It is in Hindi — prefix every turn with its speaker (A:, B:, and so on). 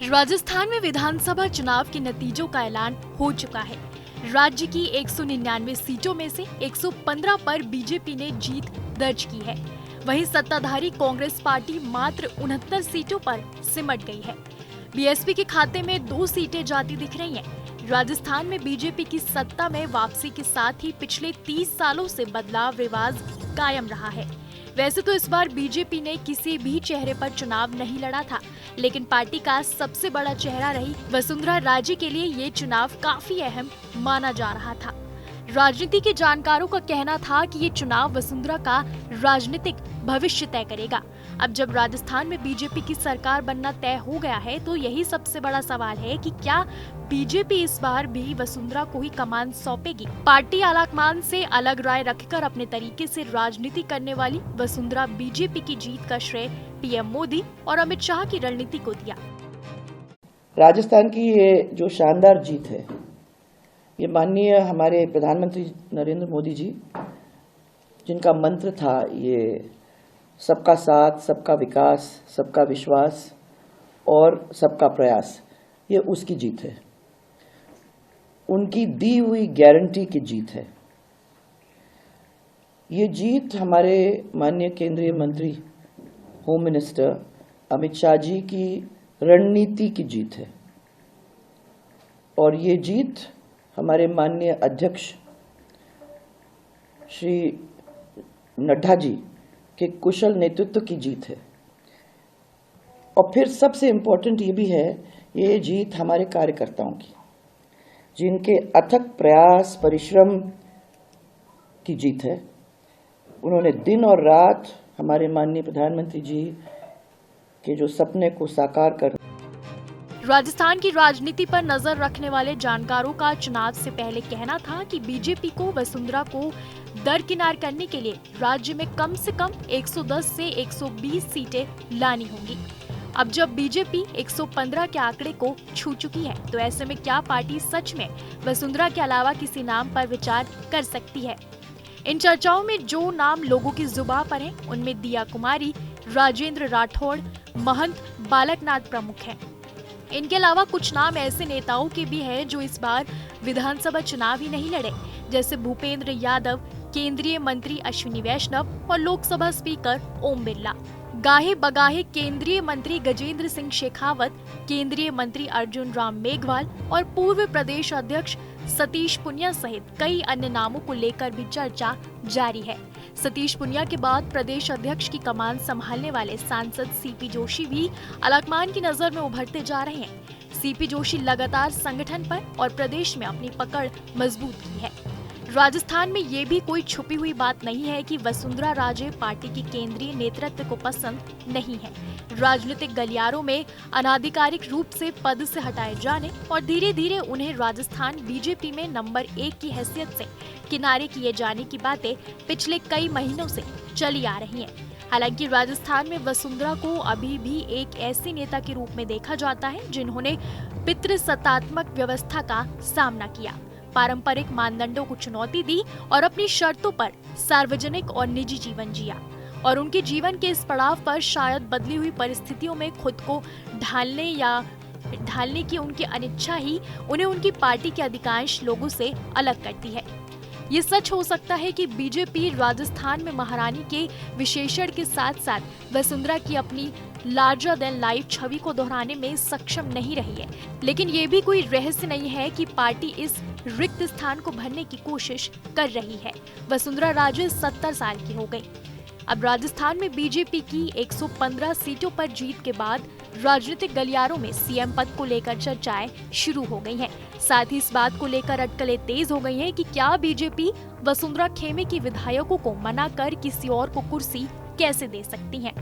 A: राजस्थान में विधानसभा चुनाव के नतीजों का ऐलान हो चुका है। राज्य की 199 सीटों में से 115 पर बीजेपी ने जीत दर्ज की है। वहीं सत्ताधारी कांग्रेस पार्टी मात्र 69 सीटों पर सिमट गई है। बीएसपी के खाते में 2 सीटें जाती दिख रही हैं। राजस्थान में बीजेपी की सत्ता में वापसी के साथ ही पिछले 30 सालों से बदलाव रिवाज कायम रहा है। वैसे तो इस बार बीजेपी ने किसी भी चेहरे पर चुनाव नहीं लड़ा था, लेकिन पार्टी का सबसे बड़ा चेहरा रही वसुंधरा राजे के लिए ये चुनाव काफी अहम माना जा रहा था। राजनीति के जानकारों का कहना था कि ये चुनाव वसुंधरा का राजनीतिक भविष्य तय करेगा। अब जब राजस्थान में बीजेपी की सरकार बनना तय हो गया है, तो यही सबसे बड़ा सवाल है कि क्या बीजेपी इस बार भी वसुंधरा को ही कमान सौंपेगी। पार्टी आलाकमान से अलग राय रखकर अपने तरीके से राजनीति करने वाली वसुंधरा बीजेपी की जीत का श्रेय पीएम मोदी और अमित शाह की रणनीति को दिया।
B: राजस्थान की ये जो शानदार जीत है, ये माननीय हमारे प्रधानमंत्री नरेंद्र मोदी जी, जिनका मंत्र था ये सबका साथ, सबका विकास, सबका विश्वास और सबका प्रयास, ये उसकी जीत है। उनकी दी हुई गारंटी की जीत है। ये जीत हमारे माननीय केंद्रीय मंत्री होम मिनिस्टर अमित शाह जी की रणनीति की जीत है और ये जीत हमारे माननीय अध्यक्ष श्री नड्डा जी के कुशल नेतृत्व की जीत है। और फिर सबसे इम्पोर्टेंट ये भी है, ये जीत हमारे कार्यकर्ताओं की, जिनके अथक प्रयास परिश्रम की जीत है। उन्होंने दिन और रात हमारे माननीय प्रधानमंत्री जी के जो सपने को साकार कर।
A: राजस्थान की राजनीति पर नजर रखने वाले जानकारों का चुनाव से पहले कहना था कि बीजेपी को वसुंधरा को दरकिनार करने के लिए राज्य में कम से कम 110 से 120 सीटें लानी होंगी। अब जब बीजेपी 115 के आंकड़े को छू चुकी है, तो ऐसे में क्या पार्टी सच में वसुंधरा के अलावा किसी नाम पर विचार कर सकती है? इन चर्चाओं में जो नाम लोगों की जुबां पर हैं, उनमें दिया कुमारी, राजेंद्र राठौड़, महंत बालकनाथ प्रमुख हैं। इनके अलावा कुछ नाम ऐसे नेताओं के भी हैं जो इस बार विधानसभा चुनाव ही नहीं लड़े, जैसे भूपेंद्र यादव, केंद्रीय मंत्री अश्विनी वैष्णव और लोकसभा स्पीकर ओम बिरला। गाहे बगाहे केंद्रीय मंत्री गजेंद्र सिंह शेखावत, केंद्रीय मंत्री अर्जुन राम मेघवाल और पूर्व प्रदेश अध्यक्ष सतीश पुनिया सहित कई अन्य नामों को लेकर भी चर्चा जारी है। सतीश पुनिया के बाद प्रदेश अध्यक्ष की कमान संभालने वाले सांसद सीपी जोशी भी आलाकमान की नजर में उभरते जा रहे हैं। सीपी जोशी लगातार संगठन पर और प्रदेश में अपनी पकड़ मजबूत की है। राजस्थान में ये भी कोई छुपी हुई बात नहीं है कि वसुंधरा राजे पार्टी की केंद्रीय नेतृत्व को पसंद नहीं है। राजनीतिक गलियारों में अनाधिकारिक रूप से पद से हटाए जाने और धीरे धीरे उन्हें राजस्थान बीजेपी में नंबर 1 की हैसियत से किनारे किए जाने की बातें पिछले कई महीनों से चली आ रही हैं। हालांकि राजस्थान में वसुंधरा को अभी भी एक ऐसी नेता के रूप में देखा जाता है जिन्होंने पितृसत्तात्मक व्यवस्था का सामना किया, पारंपरिक मानदंडों को चुनौती दी और अपनी शर्तों पर सार्वजनिक और निजी जीवन जिया। और उनके जीवन के इस पड़ाव पर शायद बदली हुई परिस्थितियों में खुद को ढालने की उनकी अनिच्छा ही उन्हें उनकी पार्टी के अधिकांश लोगों से अलग करती है। ये सच हो सकता है कि बीजेपी राजस्थान में महारानी के विशेषण के साथ साथ वसुंधरा की अपनी लार्जर देन लाइफ छवि को दोहराने में सक्षम नहीं रही है, लेकिन ये भी कोई रहस्य नहीं है कि पार्टी इस रिक्त स्थान को भरने की कोशिश कर रही है। वसुंधरा राजे 70 साल की हो गई। अब राजस्थान में बीजेपी की 115 सीटों पर जीत के बाद राजनीतिक गलियारों में सीएम पद को लेकर चर्चाएं शुरू हो गई हैं। साथ ही इस बात को लेकर अटकलें तेज हो गई हैं कि क्या बीजेपी वसुंधरा खेमे की विधायकों को मना कर किसी और को कुर्सी कैसे दे सकती है।